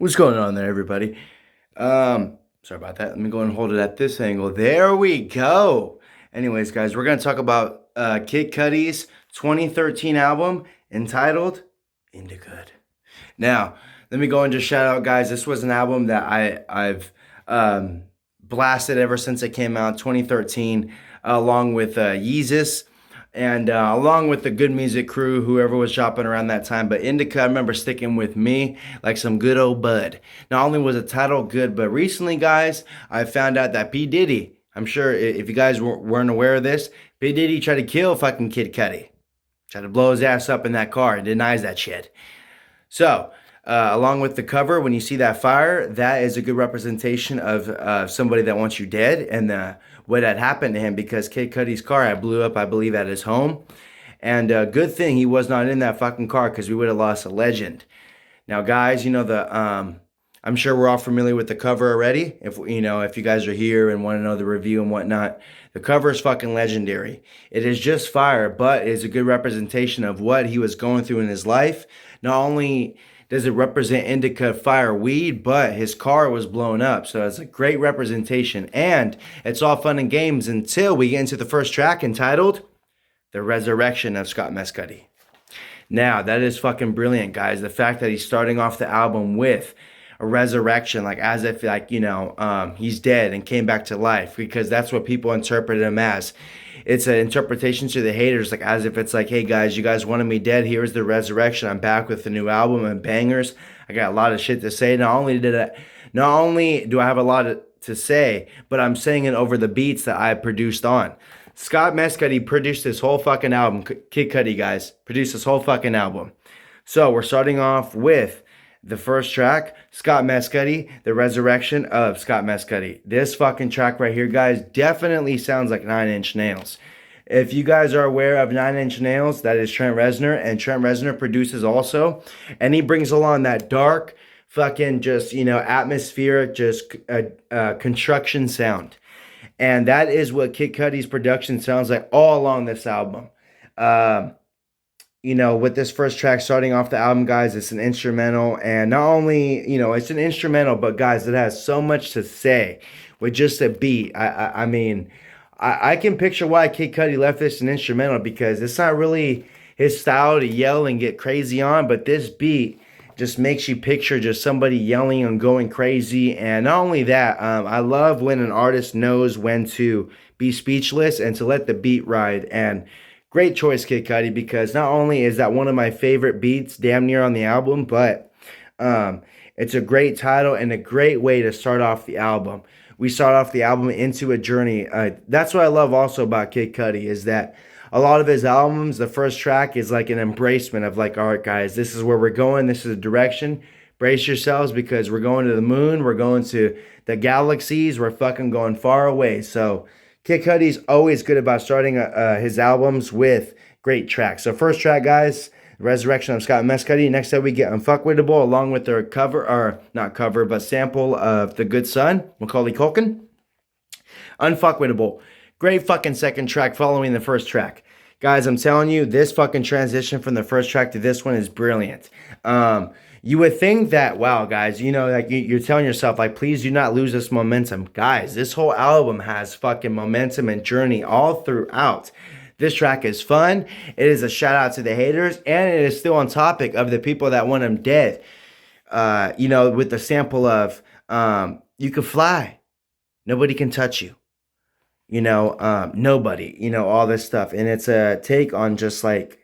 What's going on there, everybody? Sorry about that. Let me go and hold it at this angle. There we go. Anyways, guys, we're gonna talk about Kid Cudi's 2013 album entitled Indicud. Now, let me go and just shout out, guys. This was an album that I've blasted ever since it came out, 2013, along with Yeezus. And along with the Good Music crew, whoever was shopping around that time. But Indica, I remember sticking with me like some good old bud. Not only was the title good, but recently, guys, I found out that P. Diddy, I'm sure if you guys weren't aware of this, P. Diddy tried to kill fucking Kid Cudi. Tried to blow his ass up in that car and denies that shit. So, along with the cover, when you see that fire, that is a good representation of somebody that wants you dead and what had happened to him because Kid Cudi's car had blew up, I believe, at his home. And good thing he was not in that fucking car because we would have lost a legend. Now, guys, I'm sure we're all familiar with the cover already. If you guys are here and want to know the review and whatnot, the cover is fucking legendary. It is just fire, but it is a good representation of what he was going through in his life. Not only does it represent indica fire weed, but his car was blown up. So it's a great representation. And it's all fun and games until we get into the first track entitled The Resurrection of Scott Mescudi. Now, that is fucking brilliant, guys. The fact that he's starting off the album with a resurrection, like as if he's dead and came back to life, because that's what people interpreted him as. It's an interpretation to the haters, like as if it's like, hey guys, you guys wanted me dead. Here's the resurrection. I'm back with a new album and bangers. I got a lot of shit to say. Not only do I have a lot to say, but I'm saying it over the beats that I produced on. Scott Mescudi produced this whole fucking album. Kid Cudi, guys, produced this whole fucking album. So we're starting off with the first track, Scott Mescudi, The Resurrection of Scott Mescudi. This fucking track right here, guys, definitely sounds like 9 Inch Nails. If you guys are aware of 9 Inch Nails, that is Trent Reznor, and Trent Reznor produces also, and he brings along that dark, fucking just, atmospheric, just construction sound. And that is what Kid Cudi's production sounds like all along this album. With this first track starting off the album, guys, it's an instrumental. And not only, it's an instrumental, but guys, it has so much to say with just a beat. I mean, I can picture why Kid Cudi left this an instrumental because it's not really his style to yell and get crazy on, but this beat just makes you picture just somebody yelling and going crazy. And not only that, I love when an artist knows when to be speechless and to let the beat ride. And great choice, Kid Cudi, because not only is that one of my favorite beats damn near on the album, but it's a great title and a great way to start off the album. We start off the album into a journey. That's what I love also about Kid Cudi is that a lot of his albums, the first track is like an embracement of like, all right, guys, this is where we're going. This is the direction. Brace yourselves because we're going to the moon. We're going to the galaxies. We're fucking going far away. So Kid Cudi's always good about starting his albums with great tracks. So first track, guys, Resurrection of Scott Mescudi. Next up, we get Unfuckwittable along with their cover, or not cover, but sample of The Good Son, Macaulay Culkin. Unfuckwittable. Great fucking second track following the first track. Guys, I'm telling you, this fucking transition from the first track to this one is brilliant. You would think that, wow, guys, like you're telling yourself, like, please do not lose this momentum. Guys, this whole album has fucking momentum and journey all throughout. This track is fun. It is a shout out to the haters, and it is still on topic of the people that want him dead. With the sample of, you can fly. Nobody can touch you. Nobody, all this stuff. And it's a take on just like,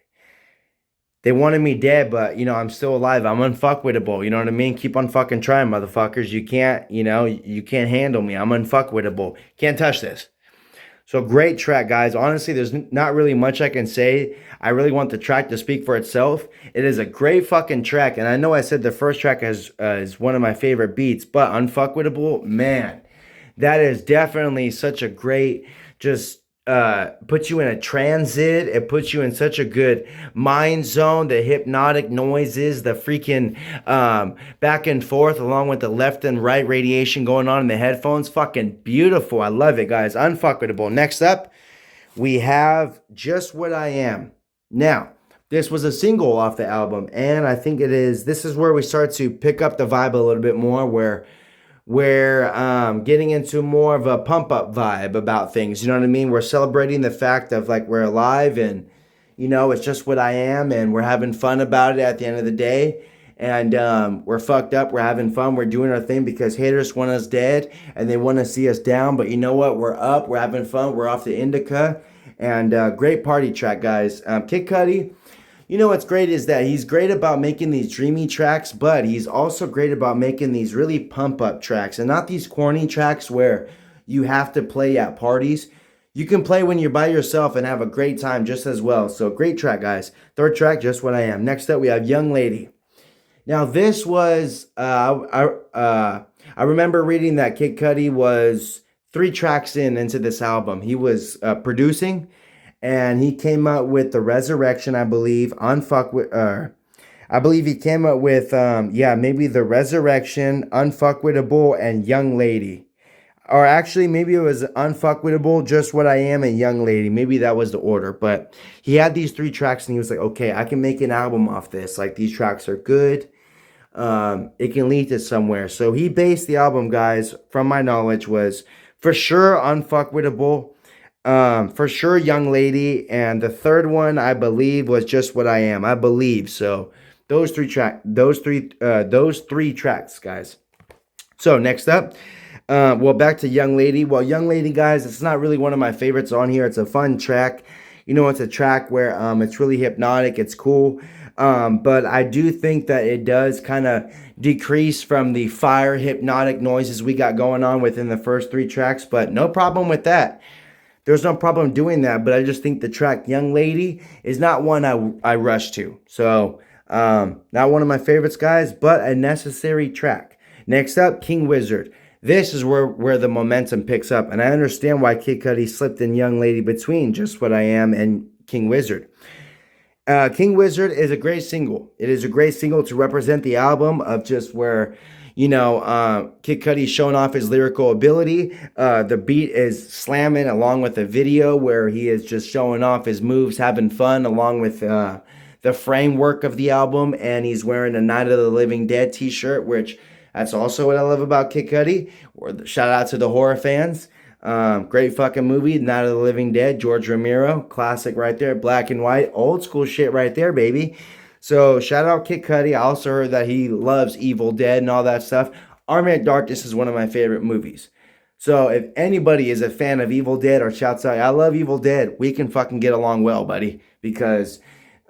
they wanted me dead, but, I'm still alive. I'm unfuckwittable. You know what I mean? Keep on fucking trying, motherfuckers. You can't, you can't handle me. I'm unfuckwittable. Can't touch this. So great track, guys. Honestly, there's not really much I can say. I really want the track to speak for itself. It is a great fucking track. And I know I said the first track is one of my favorite beats, but Unfuckwittable, man, that is definitely such a great, just puts you in a transit. It puts you in such a good mind zone. The hypnotic noises, the freaking back and forth along with the left and right radiation going on in the headphones. Fucking beautiful. I love it, guys. Unfuckwittable. Next up, we have Just What I Am. Now, This was a single off the album, and I think this is where we start to pick up the vibe a little bit more, where we're getting into more of a pump up vibe about things. You know what I mean? We're celebrating the fact of like we're alive and it's just what I am, and we're having fun about it at the end of the day. And we're fucked up. We're having fun. We're doing our thing because haters want us dead and they want to see us down. But you know what? We're up. We're having fun. We're off the Indica. And great party track, guys. Kid Cudi, what's great is that he's great about making these dreamy tracks, but he's also great about making these really pump up tracks and not these corny tracks where you have to play at parties. You can play when you're by yourself and have a great time just as well. So great track, guys. Third track, Just What I Am. Next up, we have Young Lady. Now this was I remember reading that Kid Cudi was 3 tracks into this album. He was producing, and he came out with The Resurrection, I believe. I believe he came up with maybe The Resurrection, Unfuckwittable, and Young Lady. Or actually, maybe it was Unfuckwittable, Just What I Am, and Young Lady. Maybe that was the order. But he had these 3 tracks, and he was like, okay, I can make an album off this. Like, these tracks are good. It can lead to somewhere. So he based the album, guys, from my knowledge, was for sure Unfuckwittable, for sure Young Lady, and the third one I believe was Just What I Am. I believe so. Those three tracks, guys. So next up, back to Young Lady. Well, Young Lady, guys, it's not really one of my favorites on here. It's a fun track. It's a track where it's really hypnotic. It's cool. But I do think that it does kind of decrease from the fire hypnotic noises we got going on within the first 3 tracks, but no problem with that. There's no problem doing that, but I just think the track Young Lady is not one I rush to. So, not one of my favorites, guys, but a necessary track. Next up, King Wizard. This is where the momentum picks up, and I understand why Kid Cudi slipped in Young Lady between Just What I Am and King Wizard. King Wizard is a great single. It is a great single to represent the album of just where, Kid Cudi's showing off his lyrical ability. The beat is slamming along with the video where he is just showing off his moves, having fun along with the framework of the album. And he's wearing a Night of the Living Dead t-shirt, which that's also what I love about Kid Cudi. Shout out to the horror fans. Great fucking movie, Night of the Living Dead, George Romero, classic right there, black and white, old school shit right there, baby. So shout out Kid Cudi. I also heard that he loves Evil Dead and all that stuff. Army of Darkness is one of my favorite movies. So if anybody is a fan of Evil Dead or shouts out, I love Evil Dead, we can fucking get along well, buddy. Because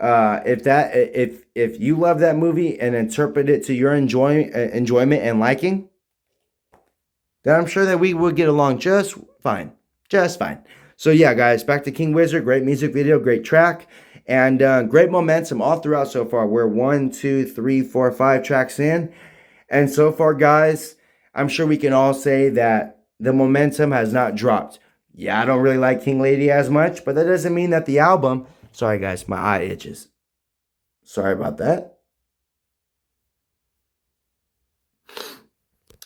if you love that movie and interpret it to your enjoyment and liking, then I'm sure that we would get along just fine. Just fine. So yeah, guys, back to King Wizard. Great music video, great track, and great momentum all throughout so far. We're 1, 2, 3, 4, 5 tracks in. And so far, guys, I'm sure we can all say that the momentum has not dropped. Yeah, I don't really like King Lady as much, but that doesn't mean that the album... Sorry, guys, my eye itches. Sorry about that.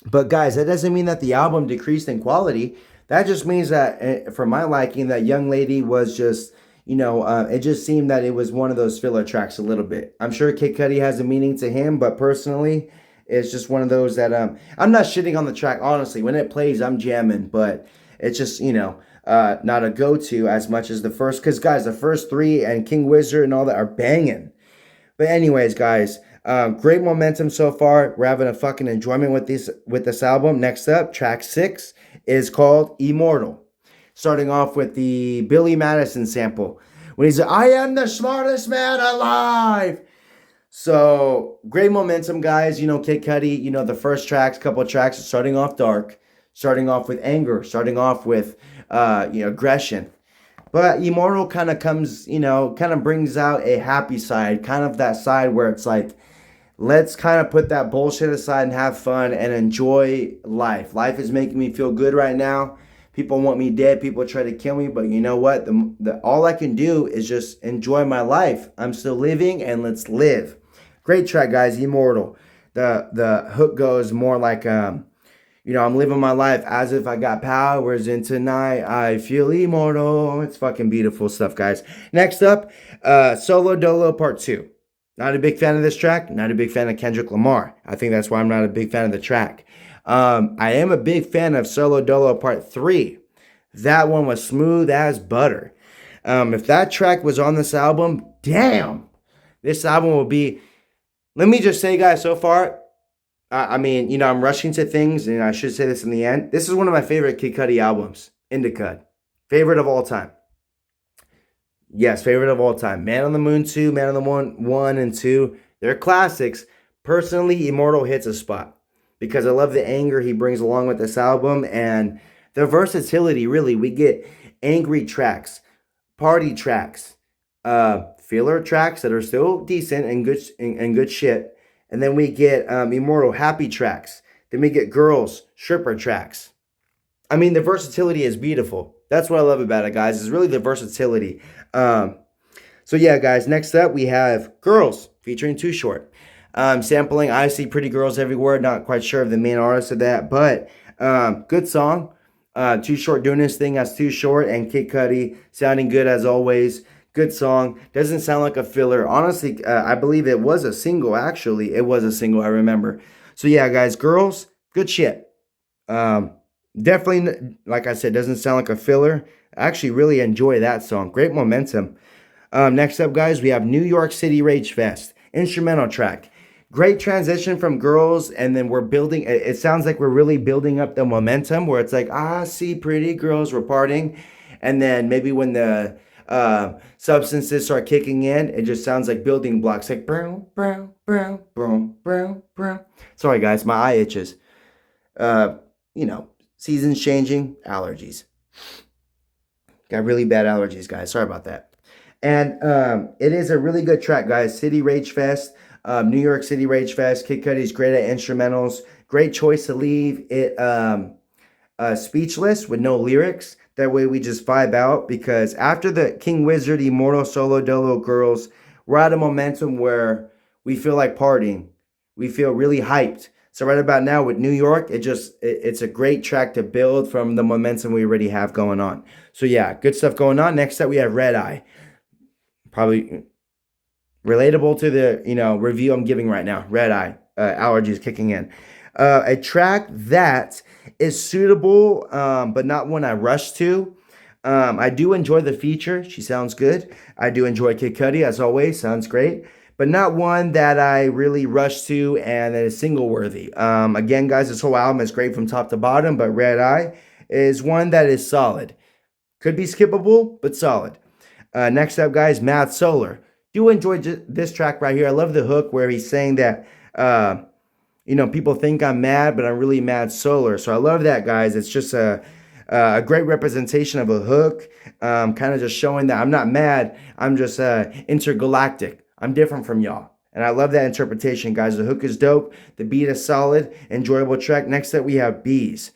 But guys, that doesn't mean that the album decreased in quality. That just means that, for my liking, that Young Lady was just, it just seemed that it was one of those filler tracks a little bit. I'm sure Kid Cudi has a meaning to him, but personally, it's just one of those that, I'm not shitting on the track, honestly. When it plays, I'm jamming, but it's just, not a go-to as much as the first. Because, guys, the first 3 and King Wizard and all that are banging. But anyways, guys... great momentum so far. We're having a fucking enjoyment with this album. Next up, track 6 is called Immortal. Starting off with the Billy Madison sample. When he's like, I am the smartest man alive. So, great momentum, guys. Kid Cudi, the first couple tracks are starting off dark. Starting off with anger. Starting off with, aggression. But Immortal kind of comes, kind of brings out a happy side. Kind of that side where it's like, let's kind of put that bullshit aside and have fun and enjoy life. Life is making me feel good right now. People want me dead. People try to kill me. But you know what? All I can do is just enjoy my life. I'm still living, and let's live. Great track, guys. Immortal. The hook goes more like, I'm living my life as if I got powers, and tonight I feel immortal. It's fucking beautiful stuff, guys. Next up, Solo Dolo Part 2. Not a big fan of this track. Not a big fan of Kendrick Lamar. I think that's why I'm not a big fan of the track. I am a big fan of Solo Dolo Part 3. That one was smooth as butter. If that track was on this album, damn, this album will be. Let me just say, guys, so far, I mean, I'm rushing to things, and I should say this in the end. This is one of my favorite Kid Cudi albums, Indicud. Favorite of all time. Yes, favorite of all time. Man on the Moon 2, Man on the Moon 1 and 2. They're classics. Personally, Immortal hits a spot because I love the anger he brings along with this album and the versatility, really. We get angry tracks, party tracks, filler tracks that are still decent and good shit. And then we get Immortal happy tracks. Then we get girls, stripper tracks. I mean, the versatility is beautiful. That's what I love about it, guys. Is really the versatility. So yeah, guys. Next up, we have Girls featuring Too Short. Sampling I See Pretty Girls Everywhere. Not quite sure of the main artist of that, but good song. Too Short doing his thing as Too Short, and Kid Cudi sounding good as always. Good song. Doesn't sound like a filler. Honestly, I believe it was a single, actually. It was a single, I remember. So yeah, guys, Girls, good shit. Definitely, like I said, doesn't sound like a filler. I actually really enjoy that song. Great momentum. Next up, guys, we have New York City Rage Fest. Instrumental track. Great transition from Girls, and then we're building. It sounds like we're really building up the momentum where it's like, I see pretty girls, we're partying. And then maybe when the substances start kicking in, it just sounds like building blocks, like brown, brown, brown, brown, brown, brown. Sorry, guys, my eye itches. Seasons changing, allergies. Got really bad allergies, guys. Sorry about that. And it is a really good track, guys. City Rage Fest, New York City Rage Fest. Kid Cudi's great at instrumentals. Great choice to leave it speechless with no lyrics. That way we just vibe out, because after the King Wizard, Immortal, Solo Dolo, Girls, we're at a momentum where we feel like partying. We feel really hyped. So right about now with New York, it's a great track to build from the momentum we already have going on. So yeah, good stuff going on. Next up, we have Red Eye. Probably relatable to the review I'm giving right now. Red Eye, allergies kicking in. A track that is suitable, but not one I rush to. I do enjoy the feature. She sounds good. I do enjoy Kid Cudi, as always. Sounds great. But not one that I really rush to and that is single worthy. Again, guys, this whole album is great from top to bottom, but Red Eye is one that is solid. Could be skippable, but solid. Next up, guys, Mad Solar. Do enjoy this track right here. I love the hook where he's saying that, people think I'm mad, but I'm really mad solar. So I love that, guys. It's just a great representation of a hook, kind of just showing that I'm not mad. I'm just intergalactic. I'm different from y'all. And I love that interpretation, guys. The hook is dope. The beat is solid. Enjoyable track. Next up, we have Bees.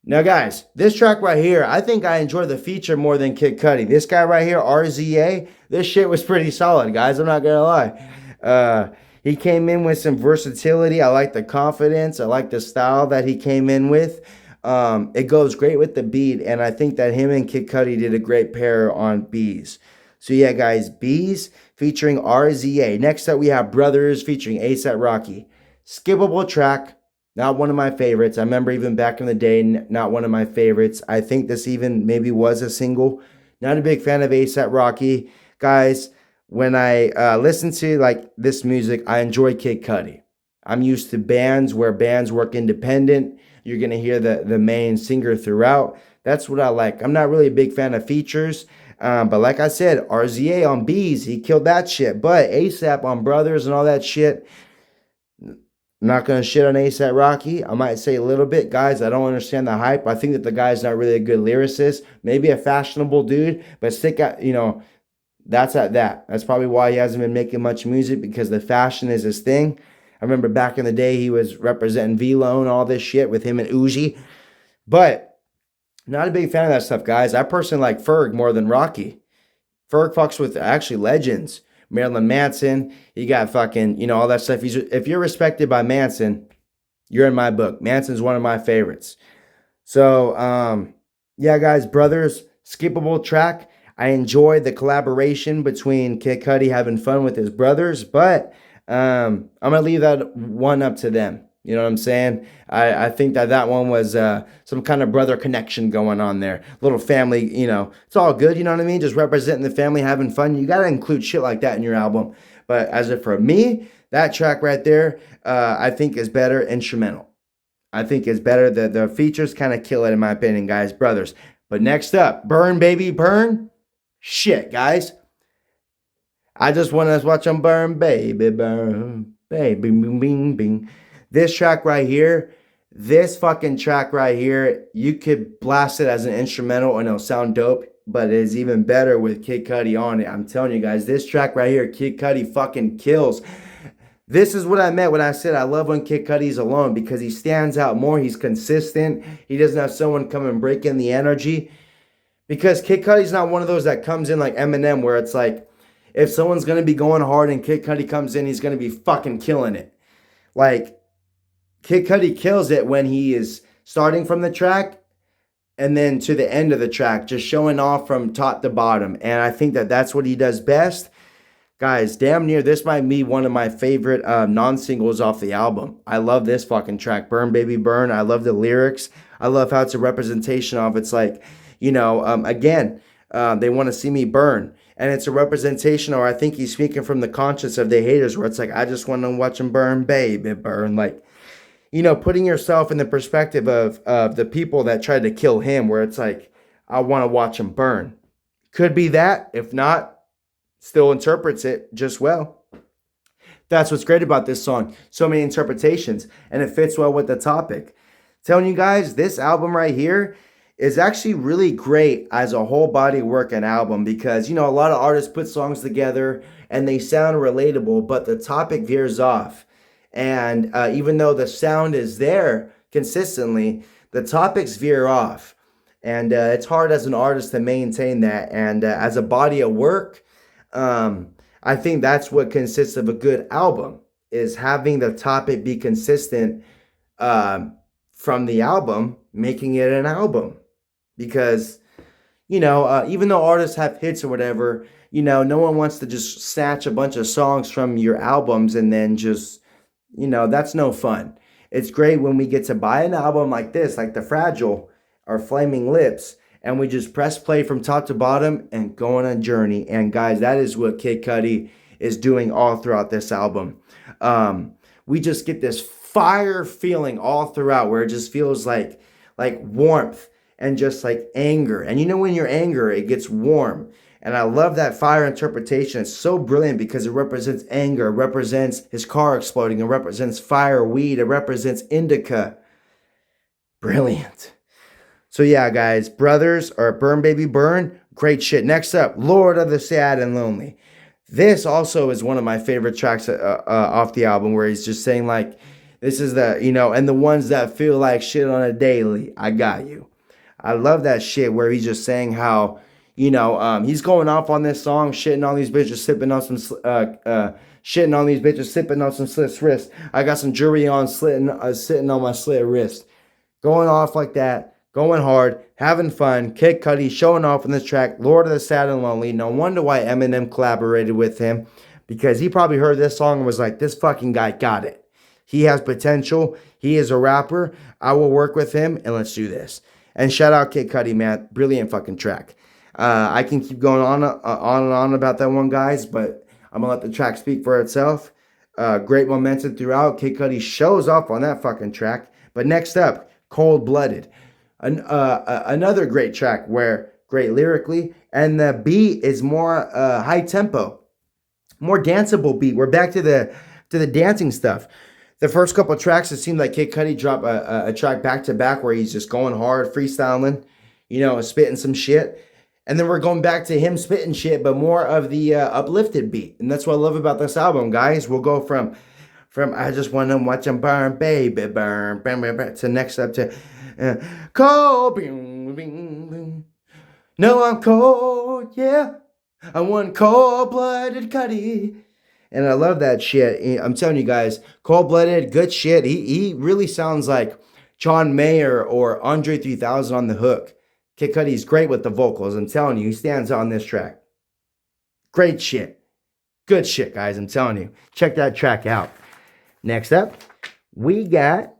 Now, guys, this track right here, I think I enjoy the feature more than Kid Cudi. This guy right here, RZA, this shit was pretty solid, guys. I'm not going to lie. He came in with some versatility. I like the confidence. I like the style that he came in with. It goes great with the beat, and I think that him and Kid Cudi did a great pair on Bees. So yeah, guys, Bees featuring RZA. Next up, we have Brothers featuring A$AP Rocky. Skippable track, not one of my favorites. I remember even back in the day, not one of my favorites. I think this even maybe was a single. Not a big fan of A$AP Rocky. Guys, when I listen to like this music, I enjoy Kid Cudi. I'm used to bands where bands work independent. You're going to hear the main singer throughout. That's what I like. I'm not really a big fan of features. But like I said, RZA on Bees, he killed that shit. But A$AP on Brothers and all that shit, I'm not going to shit on A$AP Rocky. I might say a little bit. Guys, I don't understand the hype. I think that the guy's not really a good lyricist. Maybe a fashionable dude, but stick at, that's at that. That's probably why he hasn't been making much music, because the fashion is his thing. I remember back in the day, he was representing V-Lo and all this shit with him and Uzi. But not a big fan of that stuff, guys. I personally like Ferg more than Rocky. Ferg fucks with actually legends. Marilyn Manson. You got fucking, all that stuff. If you're respected by Manson, You're in my book. Manson's one of my favorites. So, yeah, guys, Brothers, skippable track. I enjoyed the collaboration between Kid Cudi having fun with his brothers, but I'm gonna leave that one up to them. You know what I'm saying? I think that that one was some kind of brother connection going on there. Little family, you know, it's all good. You know what I mean? Just representing the family, having fun. You gotta include shit like that in your album. But as if for me, that track right there, I think is better instrumental. I think it's better. The features kind of kill it, in my opinion, guys. Brothers. But next up, Burn Baby Burn. Shit, guys. I just want to watch them burn, baby, burn. Baby, bing, bing, bing. This track right here, this fucking track right here, you could blast it as an instrumental and it'll sound dope, but it is even better with Kid Cudi on it. I'm telling you guys, this track right here, Kid Cudi fucking kills. This is what I meant when I said I love when Kid Cudi's alone, because he stands out more. He's consistent. He doesn't have someone come and break in the energy. Because Kid Cudi's not one of those that comes in like Eminem, where it's like, if someone's going to be going hard and Kid Cudi comes in, he's going to be fucking killing it. Like, Kid Cudi kills it when he is starting from the track and then to the end of the track, just showing off from top to bottom. And I think that that's what he does best. Guys, damn near, this might be one of my favorite non-singles off the album. I love this fucking track, Burn Baby Burn. I love the lyrics. I love how it's a representation of, it's like, you know, again, they want to see me burn. And it's a representation, or I think he's speaking from the conscience of the haters, where it's like, I just want to watch them burn, baby, burn. Like, you know, putting yourself in the perspective of the people that tried to kill him, where it's like, I want to watch him burn. Could be that. If not, still interprets it just well. That's what's great about this song. So many interpretations, and it fits well with the topic. Telling you guys, this album right here is actually really great as a whole body work and album, because, you know, a lot of artists put songs together and they sound relatable, but the topic veers off. And even though the sound is there consistently, the topics veer off. And it's hard as an artist to maintain that. And as a body of work, I think that's what consists of a good album, is having the topic be consistent from the album, making it an album. Because, you know, even though artists have hits or whatever, you know, no one wants to just snatch a bunch of songs from your albums and then just, you know, that's no fun. It's great when we get to buy an album like this, like The Fragile or Flaming Lips, and we just press play from top to bottom and go on a journey. And guys, that is what Kid Cudi is doing all throughout this album. We just get this fire feeling all throughout, where it just feels like warmth and just like anger. And you know, when you're angry, it gets warm. And I love that fire interpretation. It's so brilliant because it represents anger, it represents his car exploding, it represents fire, weed, it represents indica. Brilliant. So yeah, guys, Brothers or Burn Baby Burn, great shit. Next up, Lord of the Sad and Lonely. This also is one of my favorite tracks off the album, where he's just saying like, this is the, you know, and the ones that feel like shit on a daily, I got you. I love that shit, where he's just saying how, you know, he's going off on this song, shitting on these bitches, sipping on some, shitting on these bitches, sipping on some slit wrist. I got some jewelry on, sitting on my slit wrist. Going off like that. Going hard, having fun. Kid Cudi showing off on this track, Lord of the Sad and Lonely. No wonder why Eminem collaborated with him, because he probably heard this song and was like, this fucking guy got it. He has potential. He is a rapper. I will work with him, and let's do this. And shout out Kid Cudi, man. Brilliant fucking track. I can keep going on and on about that one, guys, but I'm going to let the track speak for itself. Great momentum throughout. Kid Cudi shows off on that fucking track. But next up, Cold Blooded. Another great track, where great lyrically, and the beat is more high tempo, more danceable beat. We're back to the dancing stuff. The first couple of tracks, it seemed like Kid Cudi dropped a track back to back, where he's just going hard, freestyling, you know, spitting some shit. And then we're going back to him spitting shit, but more of the uplifted beat. And that's what I love about this album, guys. We'll go from I just want to watch him burn, baby, burn, burn, burn, burn, to next up to cold, bing, bing, bing. No, I'm cold, yeah. I want cold-blooded Cudi. And I love that shit. I'm telling you guys, cold-blooded, good shit. He really sounds like John Mayer or Andre 3000 on the hook. Kid Cudi's great with the vocals. I'm telling you, he stands on this track. Great shit. Good shit, guys. I'm telling you. Check that track out. Next up, we got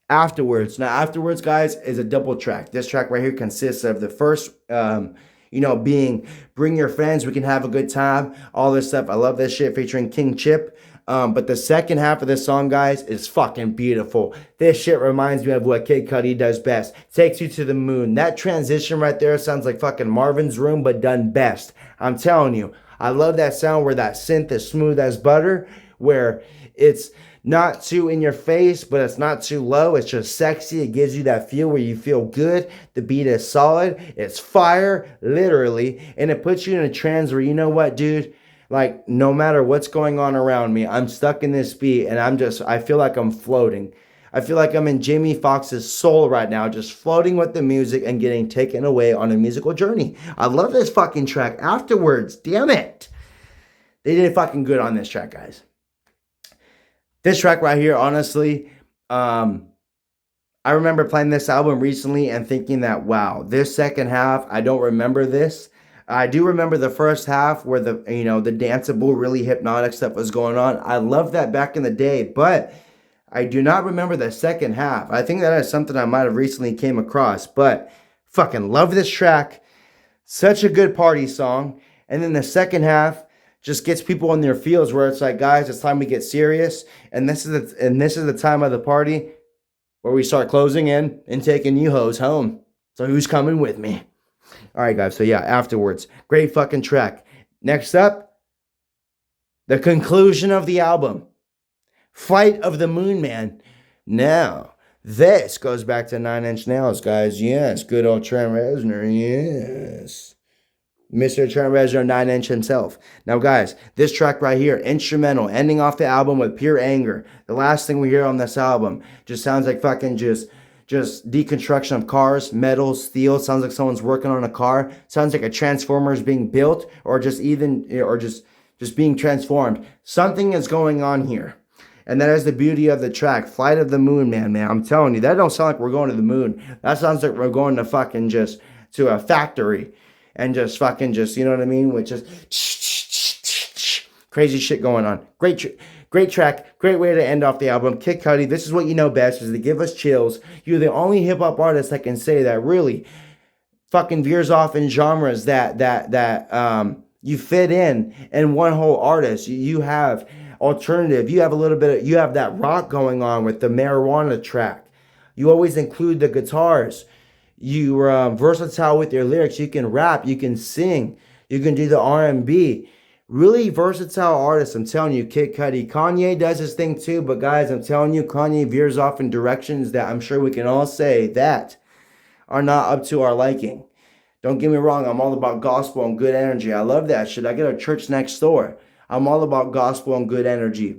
Afterwards. Now, Afterwards, guys, is a double track. This track right here consists of the first, being Bring Your Friends, We Can Have a Good Time, all this stuff. I love this shit featuring King Chip. But the second half of this song, guys, is fucking beautiful. This shit reminds me of what Kid Cudi does best. Takes you to the moon. That transition right there sounds like fucking Marvin's Room, but done best. I'm telling you. I love that sound where that synth is smooth as butter, where it's not too in your face, but it's not too low. It's just sexy. It gives you that feel where you feel good. The beat is solid. It's fire, literally. And it puts you in a trance where, you know what, dude? Like, no matter what's going on around me, I'm stuck in this beat and I feel like I'm floating. I feel like I'm in Jamie Foxx's soul right now, just floating with the music and getting taken away on a musical journey. I love this fucking track. Afterwards, damn it. They did fucking good on this track, guys. This track right here, honestly, I remember playing this album recently and thinking that, wow, this second half, I don't remember this. I do remember the first half where the danceable, really hypnotic stuff was going on. I loved that back in the day, but I do not remember the second half. I think that is something I might have recently came across, but fucking love this track. Such a good party song. And then the second half just gets people in their feels where it's like, guys, it's time to get serious. And this is the time of the party where we start closing in and taking you hoes home. So who's coming with me? All right, guys. So yeah, Afterwards. Great fucking track. Next up, the conclusion of the album. Flight of the Moon Man. Now, this goes back to 9 Inch Nails, guys. Yes, good old Trent Reznor. Yes. Mr. Trent Reznor, 9 Inch himself. Now, guys, this track right here, instrumental, ending off the album with pure anger. The last thing we hear on this album just sounds like fucking just deconstruction of cars, metal, steel. Sounds like someone's working on a car. Sounds like a transformer is being built, or just being transformed. Something is going on here. And that is the beauty of the track, Flight of the Moon Man, man. I'm telling you, that don't sound like we're going to the moon. That sounds like we're going to fucking just to a factory. And just fucking you know what I mean? With just crazy shit going on. Great track. Great way to end off the album. Kid Cudi, this is what you know best, is to give us chills. You're the only hip-hop artist that can say that really fucking veers off in genres that you fit in one whole artist. You have alternative. You have that rock going on with the marijuana track. You always include the guitars. You're versatile with your lyrics. You can rap. You can sing. You can do the R&B. Really versatile artist. I'm telling you, Kid Cudi. Kanye does his thing too, but guys, I'm telling you, Kanye veers off in directions that I'm sure we can all say that are not up to our liking. Don't get me wrong. I'm all about gospel and good energy. I love that shit. I get a church next door. I'm all about gospel and good energy.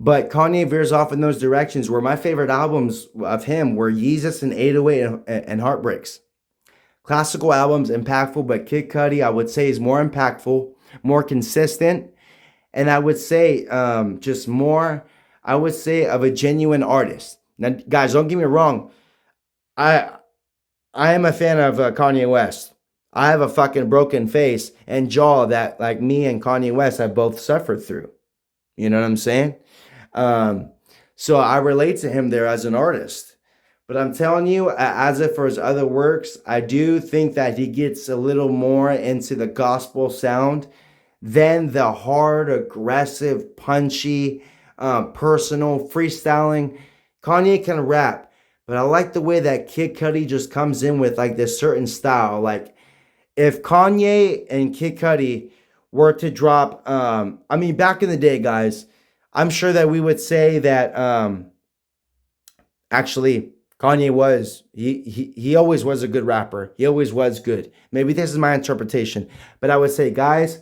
But Kanye veers off in those directions where my favorite albums of him were Yeezus and 808 and Heartbreaks. Classical albums, impactful, but Kid Cudi, I would say, is more impactful, more consistent, and I would say of a genuine artist. Now, guys, don't get me wrong. I am a fan of Kanye West. I have a fucking broken face and jaw that, like me and Kanye West, have both suffered through. You know what I'm saying? So I relate to him there as an artist. But I'm telling you, as if for his other works, I do think that he gets a little more into the gospel sound than the hard, aggressive, punchy, personal, freestyling. Kanye can rap, but I like the way that Kid Cudi just comes in with like this certain style. Like if Kanye and Kid Cudi were to drop, back in the day, guys, I'm sure that we would say that actually Kanye was, he always was a good rapper. He always was good. Maybe this is my interpretation. But I would say, guys,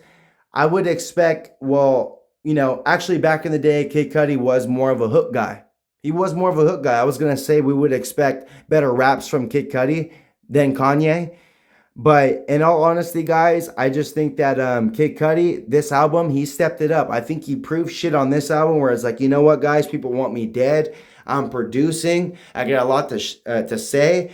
I would expect, actually back in the day, Kid Cudi was more of a hook guy. He was more of a hook guy. I was going to say we would expect better raps from Kid Cudi than Kanye. But in all honesty, guys, I just think that Kid Cudi, this album, he stepped it up. I think he proved shit on this album where it's like, you know what, guys, people want me dead. I'm producing. I got a lot to say.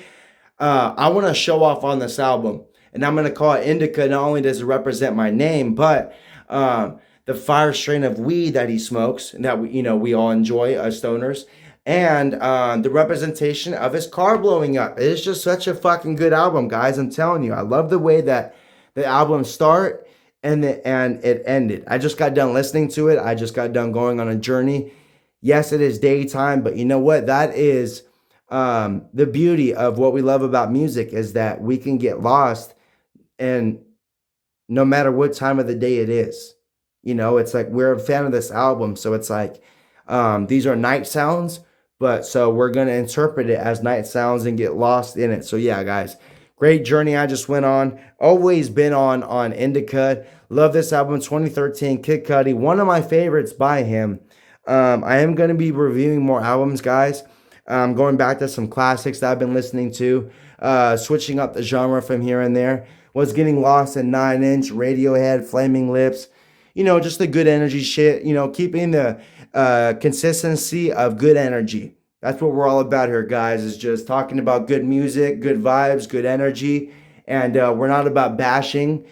I want to show off on this album, and I'm gonna call it Indica. Not only does it represent my name, but the fire strain of weed that he smokes, and that we all enjoy as stoners, and the representation of his car blowing up. It's just such a fucking good album, guys. I'm telling you, I love the way that the album start and it ended. I just got done listening to it. I just got done going on a journey. Yes, it is daytime, but you know what? That is the beauty of what we love about music is that we can get lost, and no matter what time of the day it is, it's like we're a fan of this album, so it's like these are night sounds, but so we're gonna interpret it as night sounds and get lost in it. So yeah, guys, great journey I just went on. Always been on Indicud. Love this album, 2013, Kid Cudi, one of my favorites by him. I am gonna be reviewing more albums, guys. Going back to some classics that I've been listening to, switching up the genre from here and there. Was getting lost in 9 Inch, Radiohead, Flaming Lips, just the good energy shit, keeping the consistency of good energy. That's what we're all about here, guys, is just talking about good music, good vibes, good energy. And we're not about bashing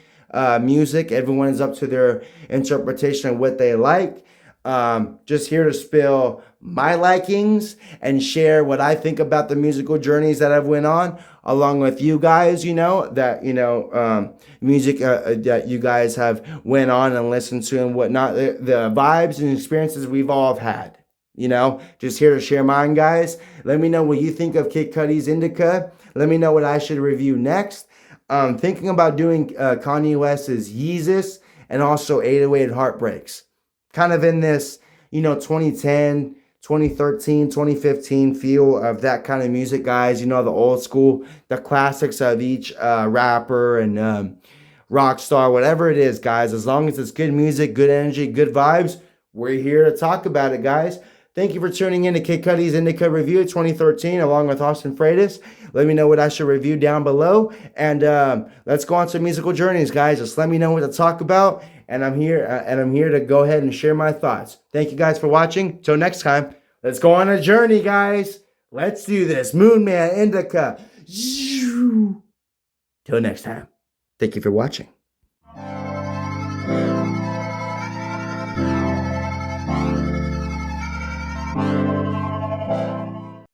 music. Everyone is up to their interpretation of what they like. Just here to spill my likings and share what I think about the musical journeys that I've went on, along with you guys, music that you guys have went on and listened to and whatnot, the vibes and experiences we've all had, just here to share mine, guys. Let me know what you think of Kid Cudi's Indica. Let me know what I should review next. Thinking about doing Kanye West's Yeezus and also 808 Heartbreaks. Kind of in this, 2010, 2013, 2015 feel of that kind of music, guys. The old school, the classics of each rapper and rock star, whatever it is, guys. As long as it's good music, good energy, good vibes, we're here to talk about it, guys. Thank you for tuning in to Kid Cudi's Indica Review 2013 along with Austin Freitas. Let me know what I should review down below. And let's go on some musical journeys, guys. Just let me know what to talk about. And I'm here to go ahead and share my thoughts. Thank you guys for watching. Till next time, let's go on a journey, guys. Let's do this. Moon Man, Indica. Till next time. Thank you for watching.